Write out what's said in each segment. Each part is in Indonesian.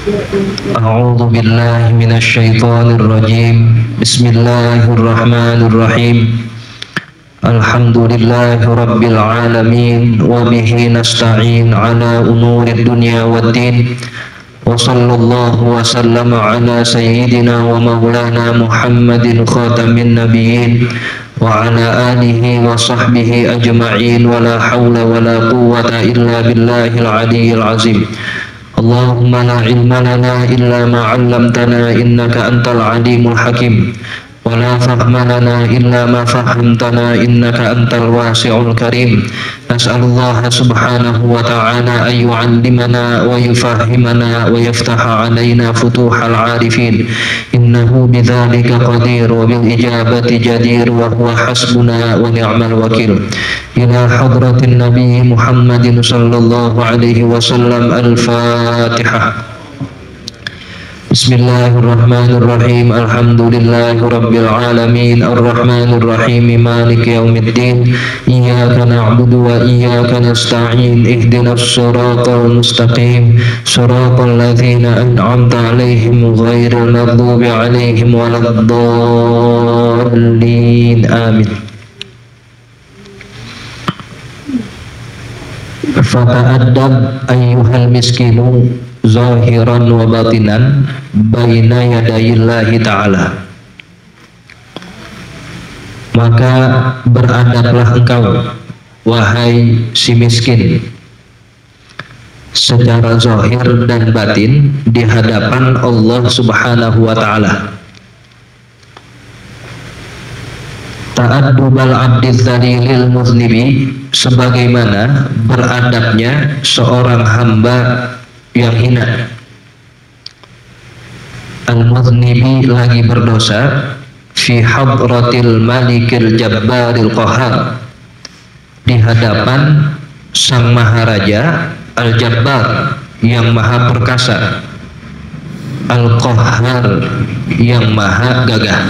أعوذ بالله من الشيطان الرجيم. بسم الله الرحمن الرحيم. الحمد لله رب العالمين، وبه نستعين على أمور الدنيا والدين، وصلى الله وسلم على سيدنا ومولانا محمد خاتم النبيين وعلى آله وصحبه أجمعين، ولا حول ولا قوة إلا بالله العلي العظيم. اللهم لا علم لنا إلا ما علمتنا إنك أنت العليم الحكيم، ولا فهم لنا إلا ما فهمتنا إنك أنت الواسع الكريم. نسأل الله سبحانه وتعالى أن يعلمنا ويفهمنا ويفتح علينا فتوح العارفين، إنه بذلك قدير وبالإجابة جدير، وهو حسبنا ونعم الوكيل. إلى حضرة النبي محمد صلى الله عليه وسلم. الفاتحة. بسم الله الرحمن الرحيم. الحمد لله رب العالمين، الرحمن الرحيم، مالك يوم الدين. إياك نعبد وإياك نستعين، اهدنا الصراط المستقيم، صراط الذين أنعمت عليهم غير المغضوب عليهم ولا الضالين. آمين. Fata'addab ayyuhal miskinu zahiran wa batinan baina yadayillahi ta'ala. Maka beradablah engkau, wahai si miskin, secara zahir dan batin di hadapan Allah Subhanahu wa ta'ala. Ta'addubal abdi dzalilil muznibi, sebagaimana beradabnya seorang hamba yang hina. Al-muznibi, lagi berdosa, fi hadratil malikil jabbaril qahar, di hadapan sang maharaja al-jabbar yang maha perkasa, al-qahhar yang maha gagah.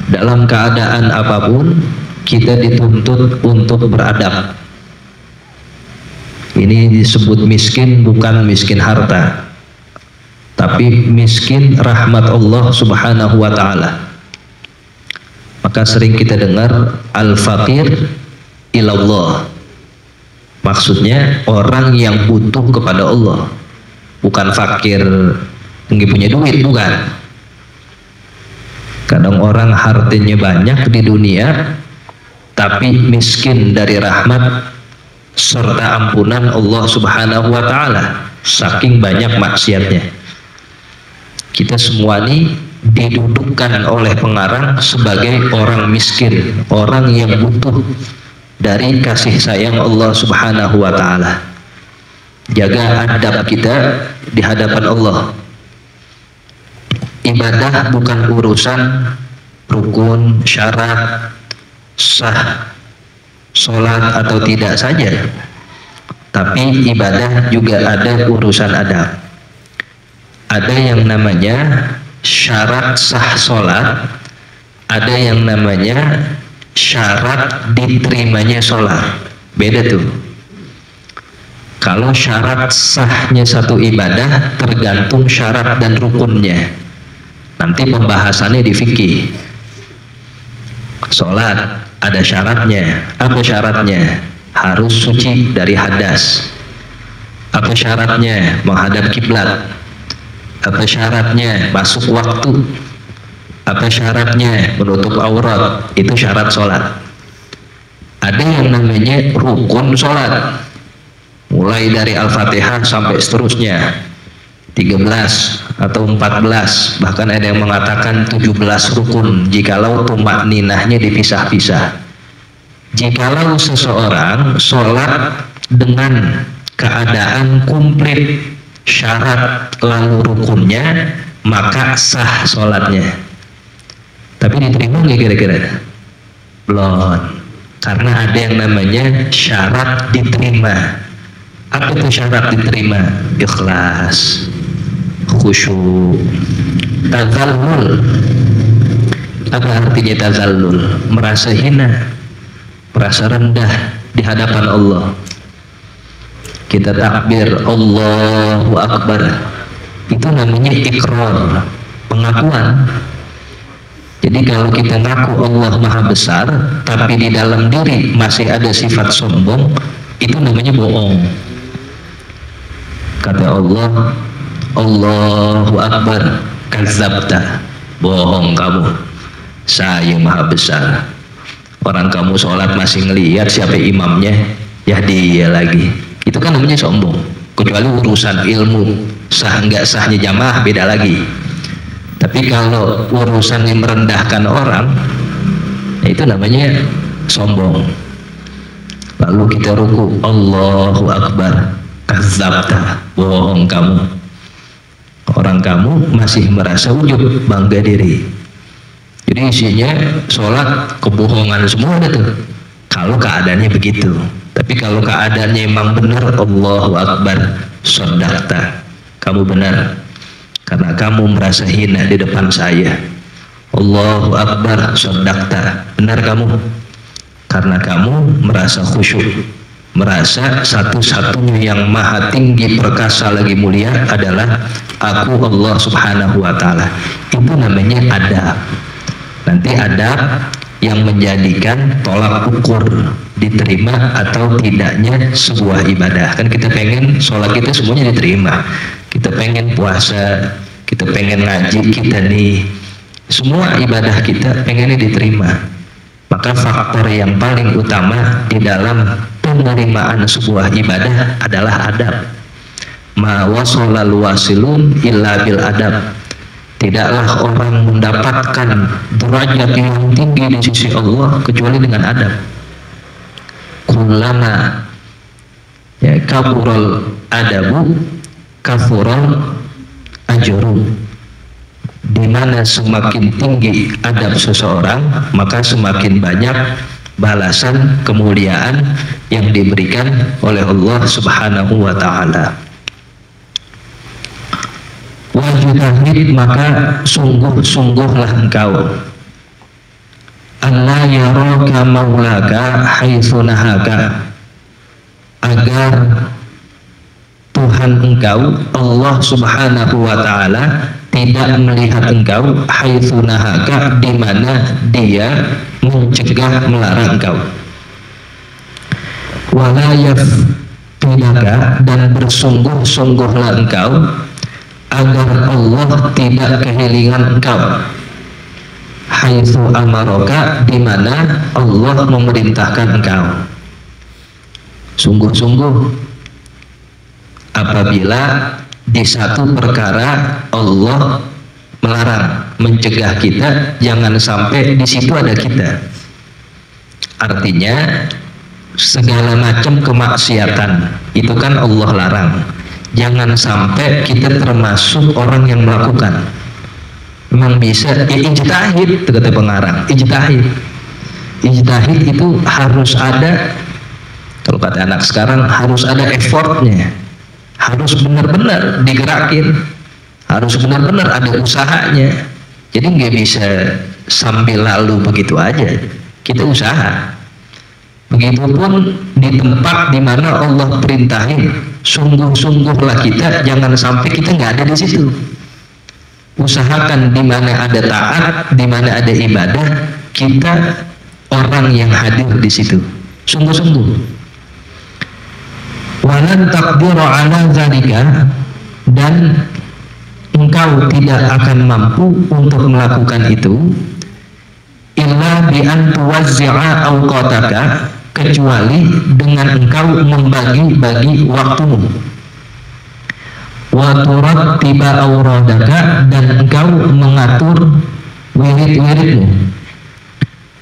Dalam keadaan apapun kita dituntut untuk beradab. Ini disebut miskin, bukan miskin harta, tapi miskin rahmat Allah Subhanahu wa ta'ala. Maka sering kita dengar al-faqir ilallah, maksudnya orang yang butuh kepada Allah, bukan fakir nggak punya duit, bukan. Kadang orang hartanya banyak di dunia tapi miskin dari rahmat serta ampunan Allah Subhanahu wa ta'ala, saking banyak maksiatnya. Kita semua ini didudukkan oleh pengarang sebagai orang miskin, orang yang butuh dari kasih sayang Allah Subhanahu wa ta'ala. Jaga adab kita di hadapan Allah. Ibadah bukan urusan rukun, syarat, sah sholat atau tidak saja, tapi ibadah juga ada urusan adab. Ada yang namanya syarat sah sholat, ada yang namanya syarat diterimanya sholat. Beda tuh. Kalau syarat sahnya satu ibadah tergantung syarat dan rukunnya. Nanti pembahasannya di fikih. Sholat ada syaratnya. Apa syaratnya? Harus suci dari hadas. Apa syaratnya? Menghadap kiblat. Apa syaratnya? Masuk waktu. Apa syaratnya? Menutup aurat. Itu syarat sholat. Ada yang namanya rukun sholat, mulai dari Al-Fatihah sampai seterusnya, 13 atau 14, bahkan ada yang mengatakan 17 rukun jikalau tumakninahnya dipisah-pisah. Jikalau seseorang sholat dengan keadaan komplit syarat lalu rukunnya, maka sah sholatnya. Tapi diterima nggak kira-kira? Belum, karena ada yang namanya syarat diterima. Apa itu syarat diterima? Ikhlas, khusyuk, tazallul. Apa artinya tazallul? Merasa hina, merasa rendah di hadapan Allah. kita takbir Allahu Akbar, itu namanya ikrar, pengakuan. Jadi kalau kita ngaku Allah Maha Besar, tapi di dalam diri masih ada sifat sombong, itu namanya bohong. Kata Allah, Allahu Akbar, kadzabta, bohong kamu, saya Maha Besar. Orang kamu sholat masih ngelihat siapa imamnya, ya dia lagi. Itu kan namanya sombong. Kecuali urusan ilmu, sah nggak sahnya jamaah beda lagi. Tapi kalau urusan yang merendahkan orang, ya itu namanya sombong. Lalu kita ruku, Allahu Akbar, kadzabta, bohong kamu. Orang kamu masih merasa ujub, bangga diri. Jadi isinya sholat kebohongan semua ada tuh. Kalau keadaannya begitu. Tapi kalau keadaannya emang benar, Allahu Akbar, shadaqta, kamu benar. Karena kamu merasa hina di depan saya. Allahu Akbar, shadaqta, benar kamu. Karena kamu merasa khusyuk, merasa satu-satunya yang maha tinggi, perkasa, lagi mulia adalah aku, Allah Subhanahu wa Ta'ala. Itu namanya adab. Nanti adab yang menjadikan tolak ukur diterima atau tidaknya sebuah ibadah. Kan kita pengen sholat kita semuanya diterima, kita pengen puasa, kita pengen ngaji, kita nih semua ibadah kita pengennya diterima. Maka faktor yang paling utama di dalam penerimaan sebuah ibadah adalah adab. Ma wasolal wasilun illa bil adab. Tidaklah orang mendapatkan derajat yang tinggi di sisi Allah kecuali dengan adab. Kullama ya kaburul adabu kafurul ajru. Di mana semakin tinggi adab seseorang, maka semakin banyak balasan kemuliaan yang diberikan oleh Allah Subhanahu wa Ta'ala. Wajibahid, maka sungguh-sungguhlah engkau Allah yaraka maulaka haitsu nahaka, agar Tuhan engkau Allah Subhanahu wa Ta'ala tidak melihat engkau haitsu nahaka, di mana dia mencegah, melarang engkau. Wala yaftidaka, dan bersungguh-sungguhlah engkau agar Allah tidak kehilangan engkau haitsu amaraka, di mana Allah memerintahkan engkau. Sungguh-sungguh apabila di satu perkara Allah melarang, mencegah kita, jangan sampai di situ ada kita. Artinya segala macam kemaksiatan itu kan Allah larang. Jangan sampai kita termasuk orang yang melakukan. Memang bisa ijtihad, kata pengarang, ijtihad. Ijtihad itu harus ada, kalau kata anak sekarang harus ada effortnya, harus benar-benar digerakin, harus benar-benar ada usahanya. Jadi nggak bisa sambil lalu begitu aja, kita usaha. Begitupun di tempat di mana Allah perintahin, sungguh-sungguhlah kita, jangan sampai kita nggak ada di situ. Usahakan di mana ada taat, di mana ada ibadah, kita orang yang hadir di situ, sungguh-sungguh. Walan taqdiru ala zalika, dan engkau tidak akan mampu untuk melakukan itu illa bi an tuwazzi'a awqataka, kecuali dengan engkau membagi-bagi waktumu, wa turattiba awradaka, dan engkau mengatur wirid-wiridmu,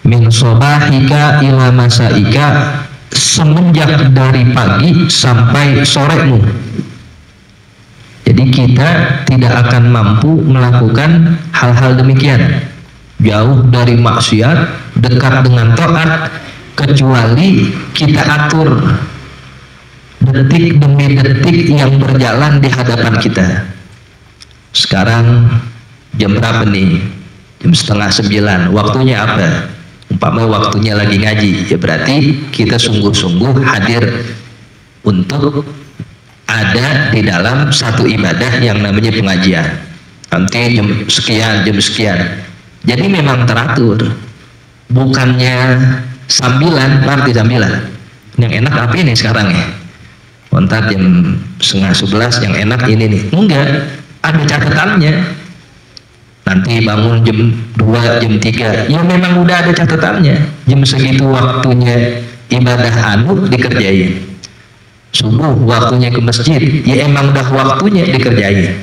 min sobahika ila masaika, semenjak dari pagi sampai soremu. Jadi kita tidak akan mampu melakukan hal-hal demikian, jauh dari maksiat, dekat dengan taat, kecuali kita atur detik demi detik yang berjalan di hadapan kita. Sekarang jam berapa nih? Jam 8:30. Waktunya apa? Umpama waktunya lagi ngaji, ya berarti kita sungguh-sungguh hadir untuk ada di dalam satu ibadah yang namanya pengajian. Nanti jam sekian, jam sekian. Jadi memang teratur. Bukannya sambilan, arti sambilan. Yang enak apa ini sekarang ya? Kontak jam 10:30, yang enak ini nih. Enggak, ada catatannya. Nanti bangun jam 2, jam 3. Ya memang udah ada catatannya. Jam segitu waktunya ibadah anu dikerjain. Subuh waktunya ke masjid, ya emang udah waktunya dikerjain.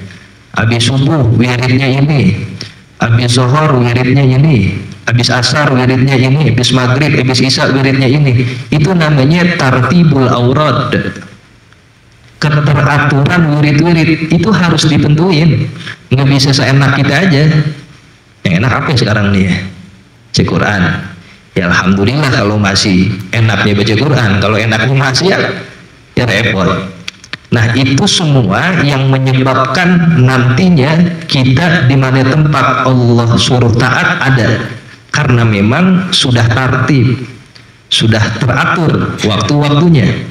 Habis subuh wiridnya ini, habis zuhur wiridnya ini, habis asar wiridnya ini, habis maghrib, habis isya wiridnya ini. Itu namanya tartibul aurad. Keteraturan wirid-wirid itu harus ditentuin. Nggak bisa seenak kita aja. Yang enak apa sekarang nih ya? Baca Quran. Ya alhamdulillah kalau masih enaknya baca Quran. Kalau enaknya masih ya repot. Nah itu semua yang menyebabkan nantinya kita di mana tempat Allah suruh taat ada, karena memang sudah tertib, sudah teratur waktu-waktunya.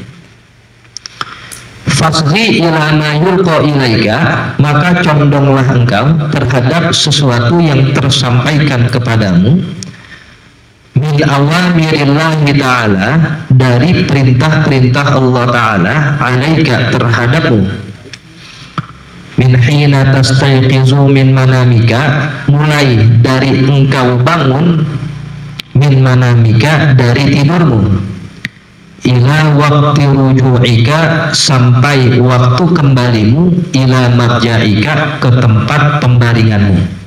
Fasghi ila ma yulqa ilaika, maka condonglah engkau terhadap sesuatu yang tersampaikan kepadamu min awamirillahi ta'ala, dari perintah-perintah Allah Ta'ala alaika terhadapmu. Min hina tastayqizu min manamika, mulai dari engkau bangun, min manamika dari tidurmu, ila waktu ruju'ika sampai waktu kembalimu, ila marja'ika ke tempat pembaringanmu.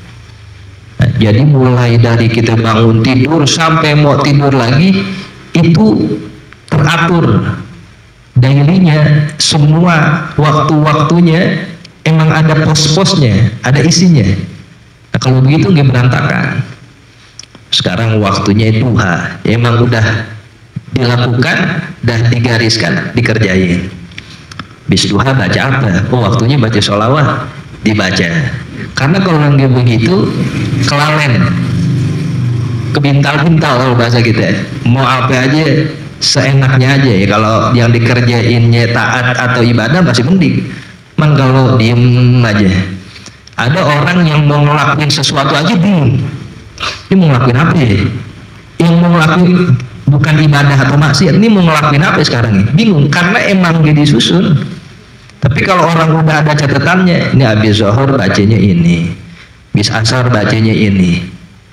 Nah, jadi mulai dari kita bangun tidur sampai mau tidur lagi itu teratur dailynya, semua waktu-waktunya emang ada pos-posnya, ada isinya. Nah, kalau begitu nggak berantakan. Sekarang waktunya duha, emang udah dilakukan, dah digariskan, dikerjain. Bis duha baca apa? Oh waktunya baca sholawat, dibaca. Karena kalau nggak begitu kelalen, kebintal-bintal kalau bahasa kita. Mau apa aja seenaknya aja ya. Kalau yang dikerjainnya taat atau ibadah masih mending. Man kalau diem aja. Ada orang yang mau ngelakuin sesuatu aja bingung. Ini mau ngelakuin apa ya? Yang mau ngelakuin bukan ibadah atau maksiat, ini mau ngelakuin apa sekarang ini? Bingung, karena emang dia disusun. Tapi kalau orang udah ada catatannya, ini habis zuhur bacanya ini, habis asar bacanya ini.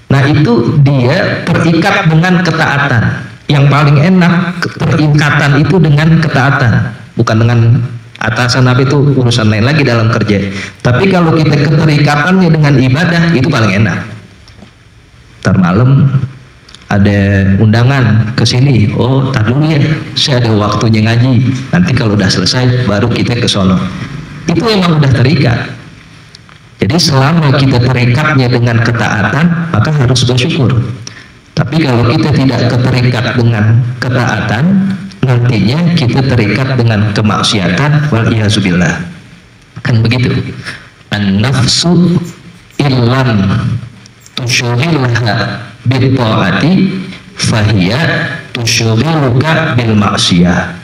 Nah itu dia terikat dengan ketaatan. Yang paling enak terikatan itu dengan ketaatan, bukan dengan atasan, apa itu urusan lain lagi dalam kerja. Tapi kalau kita keterikatannya dengan ibadah, itu paling enak. Ntar malam ada undangan ke sini, oh tar dulu ya, saya ada waktunya ngaji, nanti kalau udah selesai baru kita ke sono. Itu emang udah terikat. Jadi selama kita terikatnya dengan ketaatan, maka harus bersyukur. Tapi kalau kita tidak terikat dengan ketaatan, nantinya kita terikat dengan kemaksiatan, wal'iyazubillah. Kan begitu. An-nafsu illam tusyughilaha bil ta'ati fahiya tusyughiluka bil maksiyah.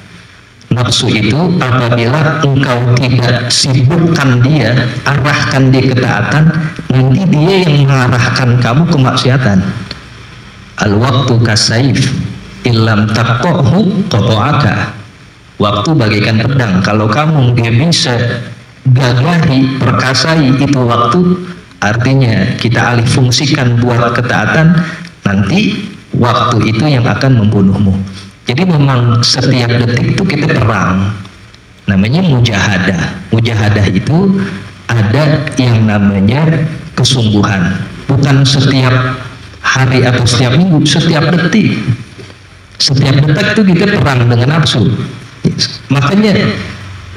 Nafsu itu apabila engkau tidak sibukkan dia, arahkan dia ketaatan, nanti dia yang mengarahkan kamu ke maksiatan. Al waktu kasayf illam taqahu qata'aka. Waktu bagaikan pedang, kalau kamu nggak bisa gagahi, perkasai itu waktu, artinya kita alih fungsikan buat ketaatan, nanti waktu itu yang akan membunuhmu. Jadi memang setiap detik itu kita perang, namanya mujahadah. Mujahadah itu ada yang namanya kesungguhan, bukan setiap hari atau setiap minggu, setiap detik. Setiap detik itu kita perang dengan nafsu. Makanya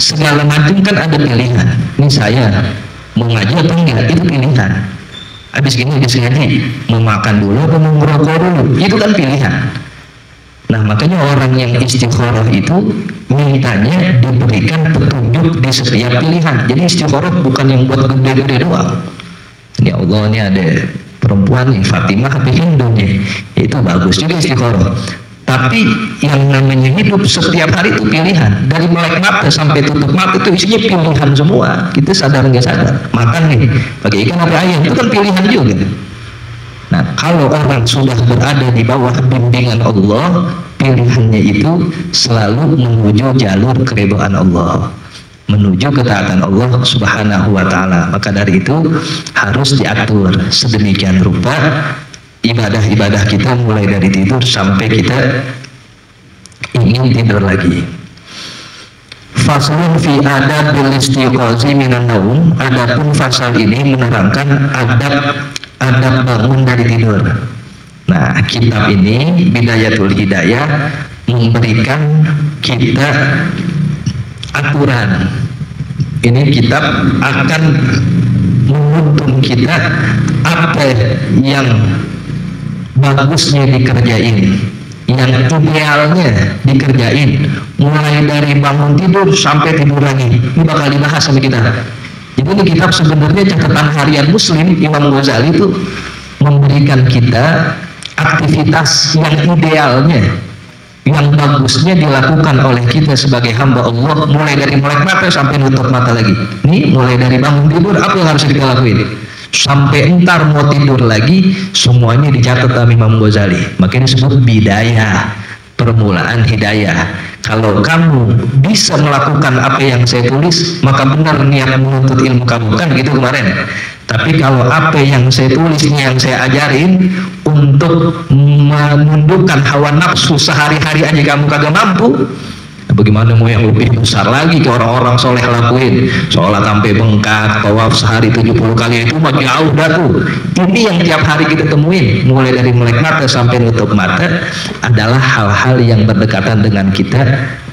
segala macam kan ada pilihan. Ini saya mau ngaji atau enggak, itu pilihan. Habis gini mau makan dulu atau mau ngerokok dulu, itu kan pilihan. Nah makanya orang yang istikharah itu mintanya diberikan petunjuk di setiap pilihan. Jadi istikharah bukan yang buat gede-gede doang. Ya Allah, ini ada perempuan nih, Fatimah tapi Hindu nih, itu bagus juga istikharah. Tapi yang namanya hidup setiap hari itu pilihan. Dari melek mata sampai tutup mata itu isinya pilihan semua. Kita sadar nggak sadar. Makan nih, pakai ikan apa ayam, itu kan pilihan juga. Nah, kalau orang sudah berada di bawah bimbingan Allah, pilihannya itu selalu menuju jalur keridhaan Allah, menuju ketaatan Allah Subhanahu wa Ta'ala. Maka dari itu harus diatur sedemikian rupa ibadah-ibadah kita, mulai dari tidur sampai kita ingin tidur lagi. Faslun fi adabil istiqazi minan naum. Adapun fasal ini menerangkan adab bangun dari tidur. Nah, kitab ini Bidayatul Hidayah memberikan kita aturan. Ini kitab akan menuntun kita apa yang bagusnya dikerjain, yang idealnya dikerjain, mulai dari bangun tidur sampai tidur lagi. Ini bakal dibahas sama kita. Jadi ini kitab sebenarnya catatan harian Muslim. Imam Ghazali itu memberikan kita aktivitas yang idealnya, yang bagusnya dilakukan oleh kita sebagai hamba Allah, mulai dari melek mata sampai nutup mata lagi. Ini mulai dari bangun tidur apa yang harus kita lakuin sampai entar mau tidur lagi, semuanya dicatat oleh Imam Ghazali. Makanya disebut bidayah, permulaan hidayah. Kalau kamu bisa melakukan apa yang saya tulis, maka benar niat menuntut ilmu kamu, kan gitu kemarin. Tapi kalau apa yang saya tulis ini yang saya ajarin untuk menundukkan hawa nafsu sehari-hari aja kamu kagak mampu, bagaimana mau yang lebih besar lagi ke orang-orang soleh lakuin? Sholat sampai bengkak, tawaf sehari 70 kali, itu mah jauh dah tuh. Ini yang tiap hari kita temuin, mulai dari melek mata sampai nutup mata, adalah hal-hal yang berdekatan dengan kita.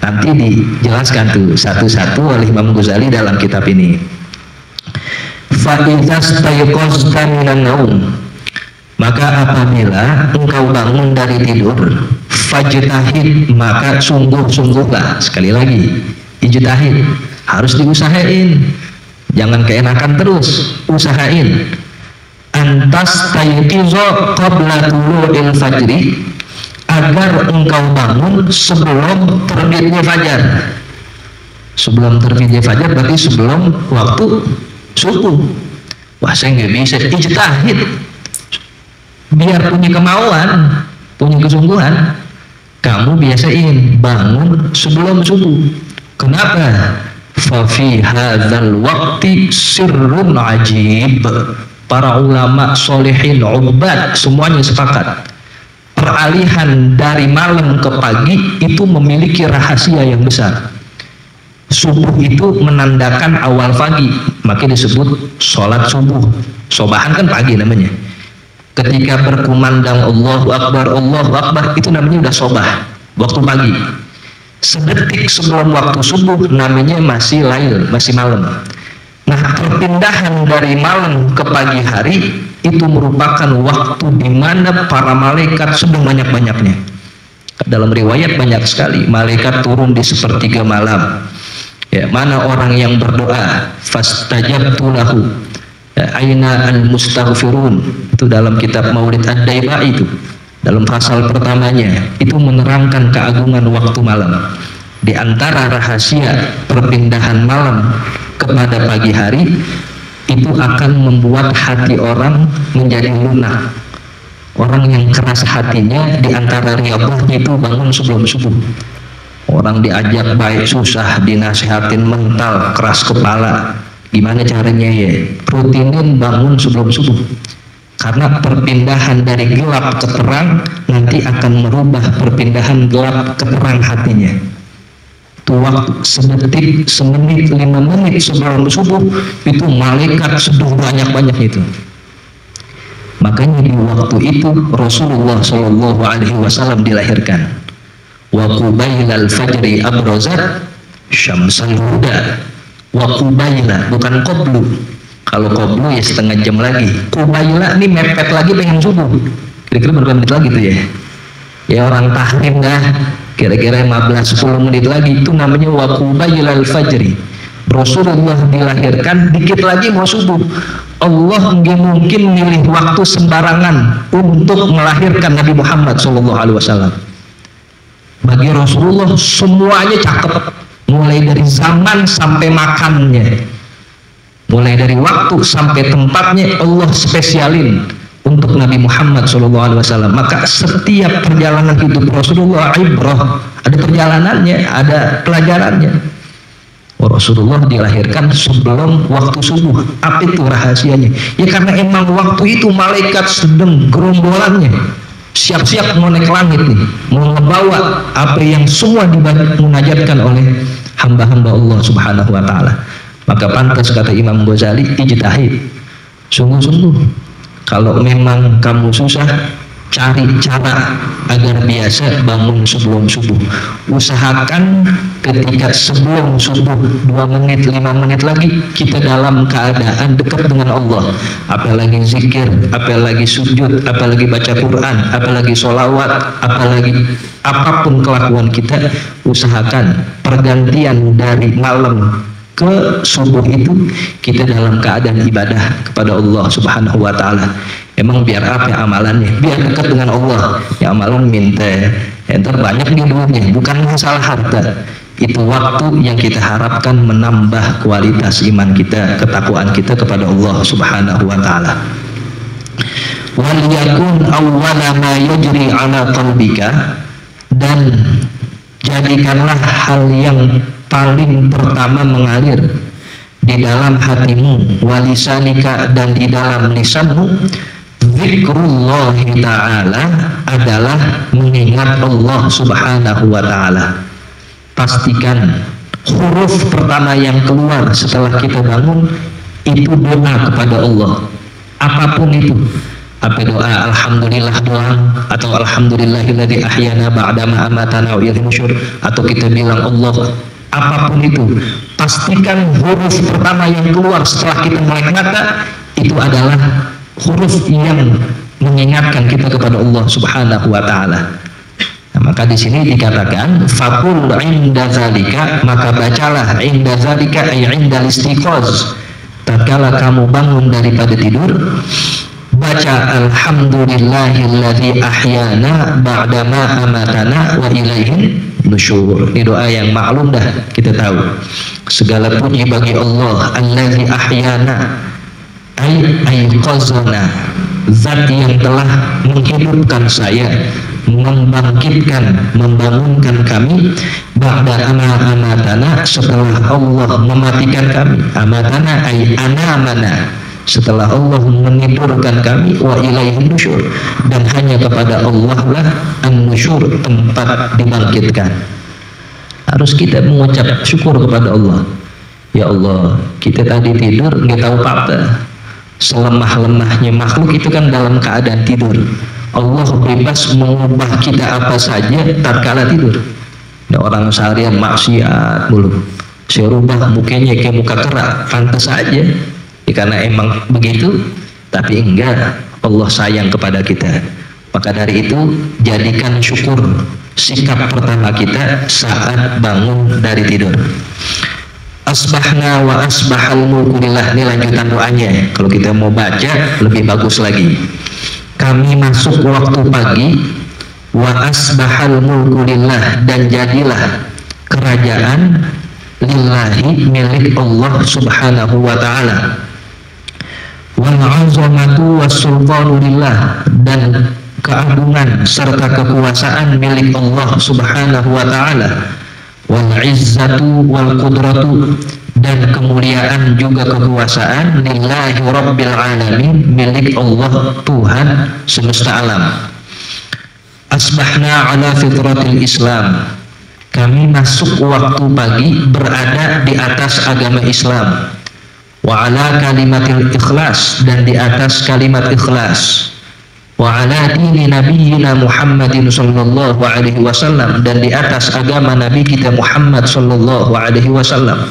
Nanti dijelaskan tuh satu-satu oleh Imam Ghazali dalam kitab ini. Fa'idhas tayqazta minan naum, maka apabila engkau bangun dari tidur, fajtahid, maka sungguh-sungguhlah. Sekali lagi, ijtahid, harus diusahain, jangan keenakan terus, usahain. Antas tayqiza qabla tulu'il fajri, agar engkau bangun sebelum terbitnya fajar. Sebelum terbitnya fajar berarti sebelum waktu subuh. Wah, saya nggak bisa, ijtahid, biar punya kemauan, punya kesungguhan, kamu biasain bangun sebelum subuh. Kenapa? Fafi hadzal waqti sirrun ajib. Para ulama solehin, ubad, semuanya sepakat, peralihan dari malam ke pagi itu memiliki rahasia yang besar. Subuh itu menandakan awal pagi, maka disebut sholat subuh. Sobahan kan pagi namanya. Ketika berkumandang Allahu Akbar, itu namanya udah sobah, waktu pagi. Sedetik sebelum waktu subuh namanya masih lail, masih malam. Nah, perpindahan dari malam ke pagi hari itu merupakan waktu di mana para malaikat sedang banyak-banyaknya. Dalam riwayat banyak sekali malaikat turun di sepertiga malam. Ya, mana orang yang berdoa, fastajabtu lahu, aina al-mustaghfirun, itu dalam kitab Maulid Ad-Daiba, itu dalam pasal pertamanya itu menerangkan keagungan waktu malam. Di antara rahasia perpindahan malam kepada pagi hari itu akan membuat hati orang menjadi lunak. Orang yang keras hatinya, di antara riyadhahnya itu bangun sebelum subuh. Orang diajak baik susah, dinasihatin mental, keras kepala, gimana caranya ya? Rutinin bangun sebelum subuh. Karena perpindahan dari gelap ke terang nanti akan merubah perpindahan gelap ke terang hatinya. Itu waktu sedetik, semenit, 5 menit sebelum subuh itu malaikat sedang banyak-banyak itu. Makanya di waktu itu Rasulullah SAW dilahirkan. Wa qubailal fajri abrazat syamsal huda. Wa qubaila, bukan qablu. Kalau qablu ya setengah jam lagi. Qubaila ini mepet lagi pengen subuh. Kira-kira berapa menit lagi tuh ya? Ya orang tahrim dah. Kira-kira 15-10 menit lagi, itu namanya wa qubailal fajri. Rasulullah dilahirkan dikit lagi mau subuh. Allah nggak mungkin milih waktu sembarangan untuk melahirkan Nabi Muhammad SAW. Bagi Rasulullah semuanya cakep, mulai dari zaman sampai makannya, mulai dari waktu sampai tempatnya Allah spesialin untuk Nabi Muhammad SAW. Maka setiap perjalanan hidup Rasulullah ibrah, ada perjalanannya, ada pelajarannya. Rasulullah dilahirkan sebelum waktu subuh. Apa itu rahasianya? Ya karena emang waktu itu malaikat sedang gerombolannya siap-siap mau naik langit nih, mau membawa apa yang semua dimunajatkan oleh hamba-hamba Allah Subhanahu wa taala. Maka pantas kata Imam Ghazali, ijtihad. Sungguh-sungguh kalau memang kamu susah, cari cara agar biasa bangun sebelum subuh. Usahakan ketika sebelum subuh 2 menit 5 menit lagi kita dalam keadaan dekat dengan Allah, apalagi zikir, apalagi sujud, apalagi baca Quran, apalagi sholawat, apalagi apapun kelakuan kita, usahakan pergantian dari malam ke subuh itu kita dalam keadaan ibadah kepada Allah Subhanahu wa taala. Emang biar apa ya amalannya? Biar dekat dengan Allah. Ya amalan minta entar banyak di dunia, bukan masalah harta. Itu waktu yang kita harapkan menambah kualitas iman kita, ketakwaan kita kepada Allah Subhanahu wa taala. Wal yakun awwala ma yajri ala qalbika, dan jadikanlah hal yang paling pertama mengalir di dalam hatimu, walisanika, dan di dalam lisanmu, zikrullah ta'ala, adalah mengingat Allah Subhanahu wa ta'ala. Pastikan huruf pertama yang keluar setelah kita bangun itu doa kepada Allah, apapun itu. Apa doa? Alhamdulillah doang, atau alhamdulillahilladzi ahyana ba'dama amatana wa ilaihi nusyur, atau kita bilang Allah, apapun itu, pastikan huruf pertama yang keluar setelah kita melek mata itu adalah huruf yang mengingatkan kita kepada Allah Subhanahu wa taala. Nah, maka di sini dikatakan faqul inda zalika, maka bacalah inda zalika ay inda istiqaz, tatkala kamu bangun daripada tidur, baca alhamdulillahilladzi ahyana ba'dama amatana wa ilaihi nusyur. Ini doa yang maklum dah, kita tahu. Segala puji bagi Allah, allazi ahyana ayqazana, zat yang telah menghidupkan saya, membangkitkan, membangunkan kami, ba'da amatana, setelah Allah mematikan kami, amatana ay anamana, setelah Allah menidurkan kami, wa ilaihi nusyur, dan hanya kepada Allah lah an-nusyur, tempat dibangkitkan. Harus kita mengucap syukur kepada Allah. Ya Allah, kita tadi tidur nggak tahu apa-apa. Selemah-lemahnya makhluk itu kan dalam keadaan tidur. Allah bebas mengubah kita apa saja tatkala tidur. Ada orang seharian maksiat mulu, saya rubah mukanya kayak muka kerak, pantas aja. Ya, karena emang begitu, tapi enggak, Allah sayang kepada kita. Maka dari itu jadikan syukur sikap pertama kita saat bangun dari tidur. Asbahna wa asbahal mulku lillah, ini lanjutan doanya. Kalau kita mau baca lebih bagus lagi. Kami masuk waktu pagi, wa asbahal mulku lillah, dan jadilah kerajaan lillahi, milik Allah Subhanahu wa ta'ala. Wal azamatu wassultanu lillah, dan keagungan serta kekuasaan milik Allah Subhanahu wa ta'ala. Wal izzatu wal qudratu, dan kemuliaan juga kekuasaan lillahi rabbil alamin, milik Allah Tuhan semesta alam. Asbahna ala fitratil Islam, kami masuk waktu pagi berada di atas agama Islam. Wa ala kalimatil ikhlas, dan di atas kalimat ikhlas. Wa ala dini nabiyyina Muhammadin sallallahu alaihi wasallam, dan di atas agama Nabi kita Muhammad sallallahu alaihi wasallam.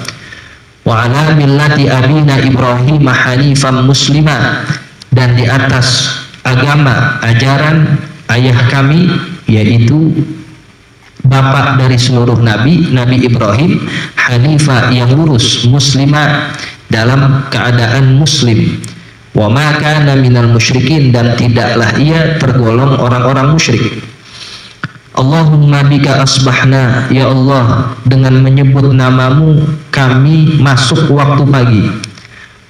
Wa ala millati abina Ibrahim hanifan muslima, dan di atas agama ajaran ayah kami, yaitu bapak dari seluruh nabi, Nabi Ibrahim, hanifah yang lurus, muslimah dalam keadaan muslim. Wa ma kana minal musyrikin, dan tidaklah ia tergolong orang-orang musyrik. Allahumma bika asbahna, ya Allah, dengan menyebut namamu kami masuk waktu pagi.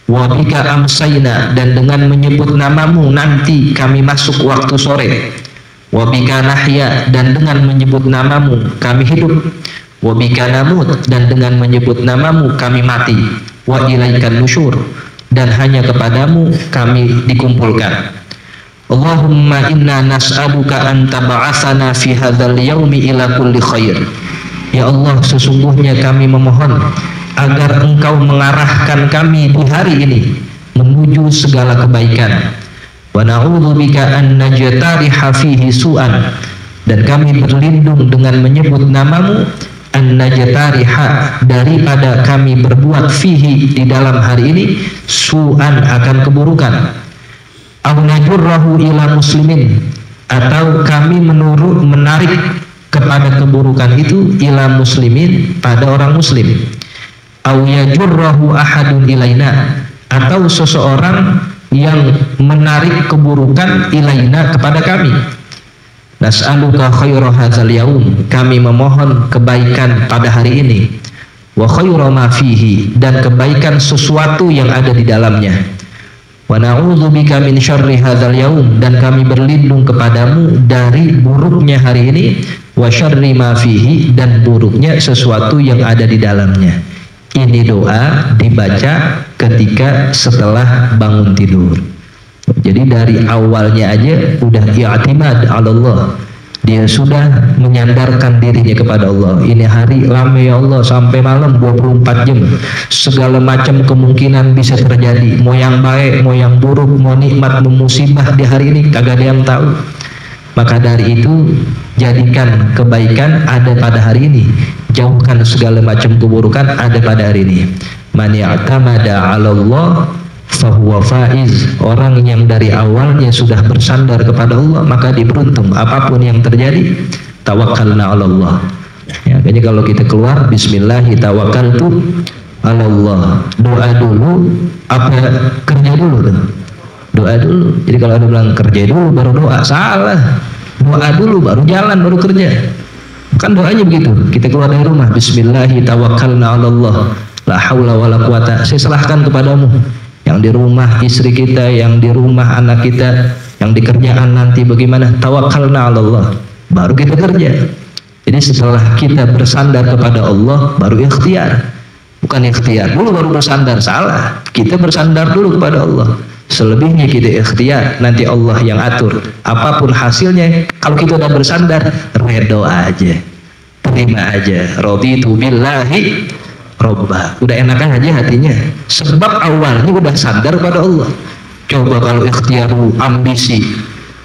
Wa bika amsayna, dan dengan menyebut namamu nanti kami masuk waktu sore. Wa bika nahya, dan dengan menyebut namamu kami hidup. Wa bika namut, dan dengan menyebut namamu kami mati. Wa ilaikan nusyur, dan hanya kepadamu kami dikumpulkan. Allahumma inna nas'aluka an tab'atsana fi hadzal yaumi ila kulli khair. Ya Allah, sesungguhnya kami memohon agar Engkau mengarahkan kami di hari ini menuju segala kebaikan. Wa na'udzubika an najtariha fihi su'an, dan kami berlindung dengan menyebut namamu an najtariha, daripada kami berbuat fihi, di dalam hari ini, su'an, akan keburukan. Au najurrahu ila muslimin, atau kami menarik kepada keburukan itu ila muslimin, pada orang muslim. Au yajurrahu ahadun ilaina, atau seseorang yang menarik keburukan ilaina, kepada kami. Nas'aluka khaira hadzal yaum, kami memohon kebaikan pada hari ini. Wa khaira ma fihi, dan kebaikan sesuatu yang ada di dalamnya. Wa na'udzubika min syarri hadzal yaum, dan kami berlindung kepadamu dari buruknya hari ini. Wa syarri ma fihi, dan buruknya sesuatu yang ada di dalamnya. Ini doa dibaca ketika setelah bangun tidur. Jadi dari awalnya aja udah i'timad 'ala Allah. Dia sudah menyandarkan dirinya kepada Allah. Ini hari lama ya Allah, sampai malam 24 jam. Segala macam kemungkinan bisa terjadi. Mau yang baik, mau yang buruk, mau nikmat, mau musibah di hari ini, kagak ada yang tahu. Maka dari itu, jadikan kebaikan ada pada hari ini. Jauhkan segala macam keburukan ada pada hari ini. Man ya'tamada 'ala Allah fahuwa faiz. Orang yang dari awalnya sudah bersandar kepada Allah, maka dia beruntung. Apapun yang terjadi, tawakkalna 'ala Allah. Ya, kayaknya kalau kita keluar bismillahi tawakkaltu 'ala Allah. Doa dulu apa kerja dulu tuh? Doa dulu. Jadi kalau ada bilang kerja dulu baru doa, salah. Doa dulu baru jalan, baru kerja. Kan doanya begitu. Kita keluar dari rumah, bismillahi tawakkalna 'ala Allah. La haula wala quwata. Saya serahkan kepadamu. Yang di rumah istri kita, yang di rumah anak kita, yang di kerjaan nanti bagaimana, tawakkalna 'ala Allah, baru kita kerja. Jadi setelah kita bersandar kepada Allah baru ikhtiar, bukan ikhtiar dulu baru bersandar, salah. Kita bersandar dulu kepada Allah, selebihnya kita ikhtiar, nanti Allah yang atur. Apapun hasilnya, kalau kita udah bersandar, redo aja, terima aja. Raditu billahi Robba, udah enakan aja hatinya, sebab awalnya udah sadar pada Allah. Coba kalau ikhtiar ambisi,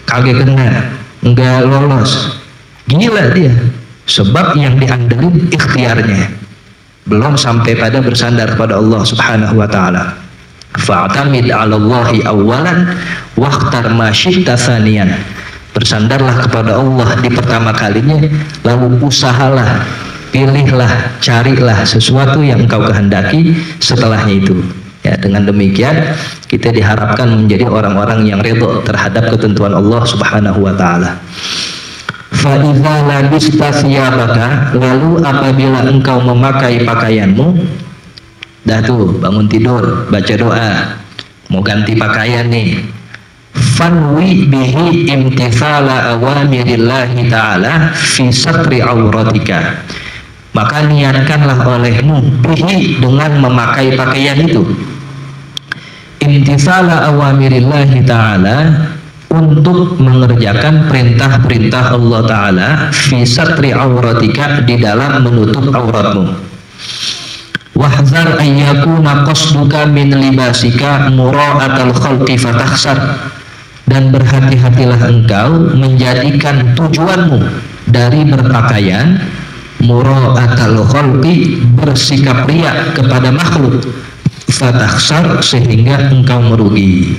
kagak kena, enggak lolos, gila dia. Sebab yang diandalin ikhtiarnya, belum sampai pada bersandar pada Allah Subhanahu wa Ta'ala. Fa'tamid 'ala Allahi awalan waqtar ma syi'ta tsaniyan. Bersandarlah kepada Allah di pertama kalinya, lalu usahalah, pilihlah, carilah sesuatu yang engkau kehendaki setelahnya itu. Ya, dengan demikian kita diharapkan menjadi orang-orang yang ridho terhadap ketentuan Allah Subhanahu wa Ta'ala. Fa idza labista thiyabaka, lalu apabila engkau memakai pakaianmu, dah tuh bangun tidur baca doa, mau ganti pakaian nih. Fanwi bihi imtithala awamirillahi ta'ala fi satri auratika, maka niatkanlah olehmu bihi, dengan memakai pakaian itu, imtithala awamirillahi ta'ala, untuk mengerjakan perintah-perintah Allah Ta'ala, fi satri auratika, di dalam menutup auratmu. Wahzar ayyakuna qasduka min libasika mura'atal khalqi fatakhsar, dan berhati-hatilah engkau menjadikan tujuanmu dari berpakaian mura'atal khalqi, bersikap riya kepada makhluk, fatakhsar, sehingga engkau merugi.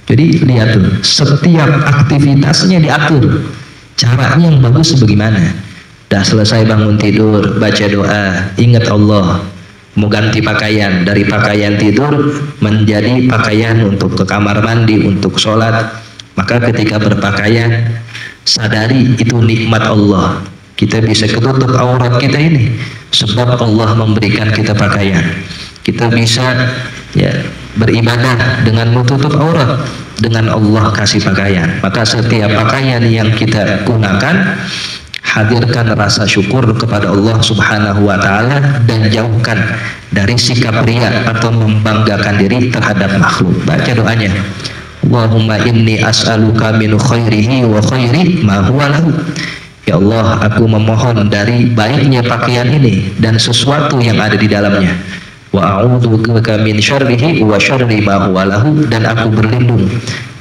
Jadi lihat tuh, setiap aktivitasnya diatur, caranya yang bagus bagaimana. Dah selesai bangun tidur baca doa, ingat Allah. Mau ganti pakaian, dari pakaian tidur menjadi pakaian untuk ke kamar mandi, untuk sholat. Maka ketika berpakaian, sadari itu nikmat Allah. Kita bisa ketutup aurat kita ini sebab Allah memberikan kita pakaian. Kita bisa ya beribadah dengan menutup aurat, dengan Allah kasih pakaian. Maka setiap pakaian yang kita gunakan, hadirkan rasa syukur kepada Allah Subhanahu wa taala dan jauhkan dari sikap riya atau membanggakan diri terhadap makhluk. Baca doanya. Allahumma inni as'aluka min khairihi wa khairi ma huwa lahu. Ya Allah, aku memohon dari baiknya pakaian ini dan sesuatu yang ada di dalamnya. Wa a'udzubika min syarrihi wa syarri ma huwa lahu, dan aku berlindung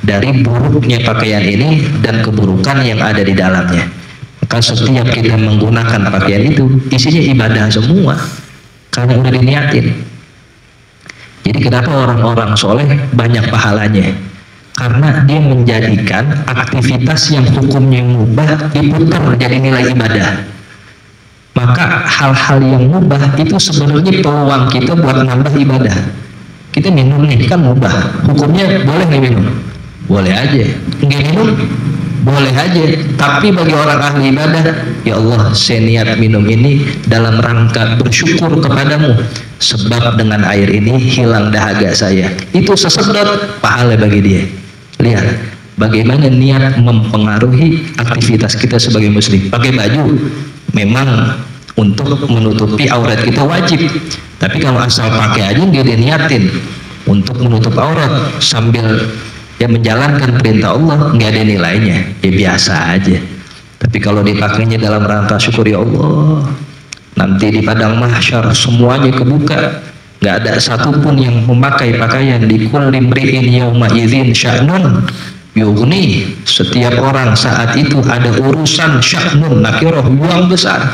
dari buruknya pakaian ini dan keburukan yang ada di dalamnya. Maka setiap kita menggunakan pakaian itu isinya ibadah semua karena udah diniatin. Jadi kenapa orang-orang soleh banyak pahalanya? Karena dia menjadikan aktivitas yang hukumnya mubah diputar jadi nilai ibadah. Maka hal-hal yang mubah itu sebenarnya peluang kita buat nambah ibadah. Kita minum nih kan mubah, hukumnya boleh nggak minum? Boleh aja. Nggak minum? Boleh aja. Tapi bagi orang ahli ibadah, ya Allah, saya niat minum ini dalam rangka bersyukur kepadamu, sebab dengan air ini hilang dahaga saya. Itu sesedot pahala bagi dia. Lihat bagaimana niat mempengaruhi aktivitas kita sebagai muslim. Pakai baju memang untuk menutupi aurat kita wajib, tapi kalau asal pakai aja dia niatin untuk menutup aurat sambil ya menjalankan perintah Allah, nggak ada nilainya, ya biasa aja. Tapi kalau dipakainya dalam rangka syukur, ya Allah, nanti di padang mahsyar semuanya kebuka, nggak ada satupun yang memakai pakaian. Di kulli mri'in yauma idzin sya'nun yughni. Setiap orang saat itu ada urusan, sya'nun nakirah, uang besar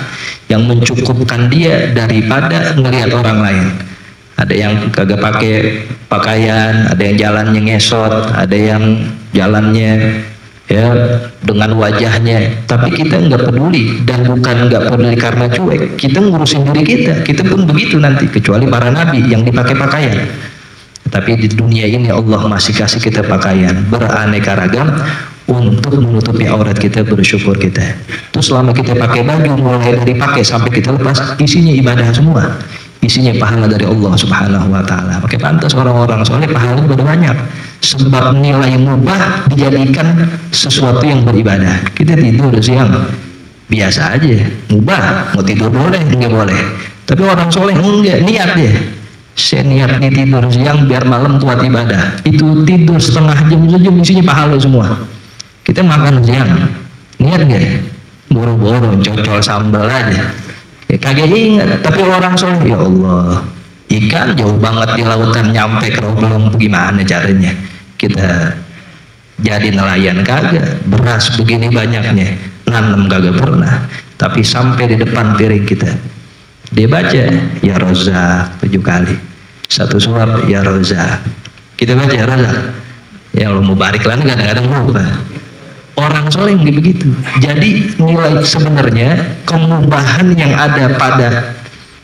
yang mencukupkan dia daripada ngelihat orang lain. Ada yang kagak pakai pakaian, ada yang jalannya ngesot, ada yang jalannya ya dengan wajahnya, tapi kita nggak peduli. Dan bukan nggak peduli karena cuek, kita ngurusin diri kita pun begitu nanti, kecuali para nabi yang dipakai pakaian. Tapi di dunia ini Allah masih kasih kita pakaian beraneka ragam untuk menutupi aurat kita, bersyukur kita. Terus selama kita pakai baju, mulai dari pakai sampai kita lepas, isinya ibadah semua, isinya pahala dari Allah Subhanahu wa taala. Pakai pantas orang-orang soleh pahalanya udah banyak, sebab nilai mubah dijadikan sesuatu yang beribadah. Kita tidur siang biasa aja, mubah, mau tidur boleh, enggak boleh. Tapi orang soleh enggak, niat dia, saya niat nih tidur siang biar malam kuat ibadah. Itu tidur setengah jam saja isinya pahala semua. Kita makan siang, niat nggak? Boro-boro cocol sambal aja, ya kagak ingat. Tapi orang soleh, ya Allah, ikan jauh banget di lautan, nyampe ke belum, gimana caranya kita jadi nelayan? Kagak. Beras begini banyaknya, nanam kagak pernah, tapi sampai di depan piring kita dia baca ya Rozak 7 kali, satu suap ya Rozak, kita baca ya Rozak, ya Allah mau barik lagi, kadang-kadang lupa. Orang soleh begitu. Jadi nilai sebenarnya kemubahan yang ada pada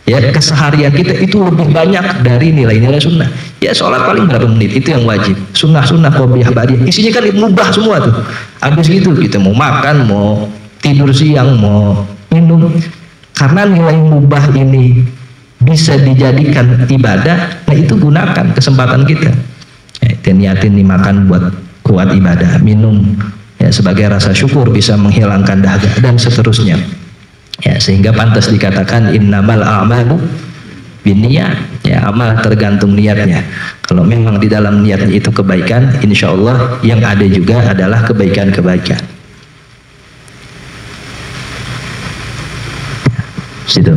ya keseharian kita itu lebih banyak dari nilai-nilai sunnah. Ya sholat paling berapa menit itu yang wajib. Sunnah-sunnah qobliyah ba'diyah isinya kan mubah semua tuh. Habis gitu kita mau makan, mau tidur siang, mau minum. Karena nilai mubah ini bisa dijadikan ibadah, nah itu gunakan kesempatan kita. Ya, niatin nih makan buat kuat ibadah, minum ya sebagai rasa syukur bisa menghilangkan dahaga dan seterusnya. Ya, sehingga pantas dikatakan innamal a'malu binniyat. Ya, amal tergantung niatnya. Kalau memang di dalam niatnya itu kebaikan, insya Allah yang ada juga adalah kebaikan-kebaikan. Situ.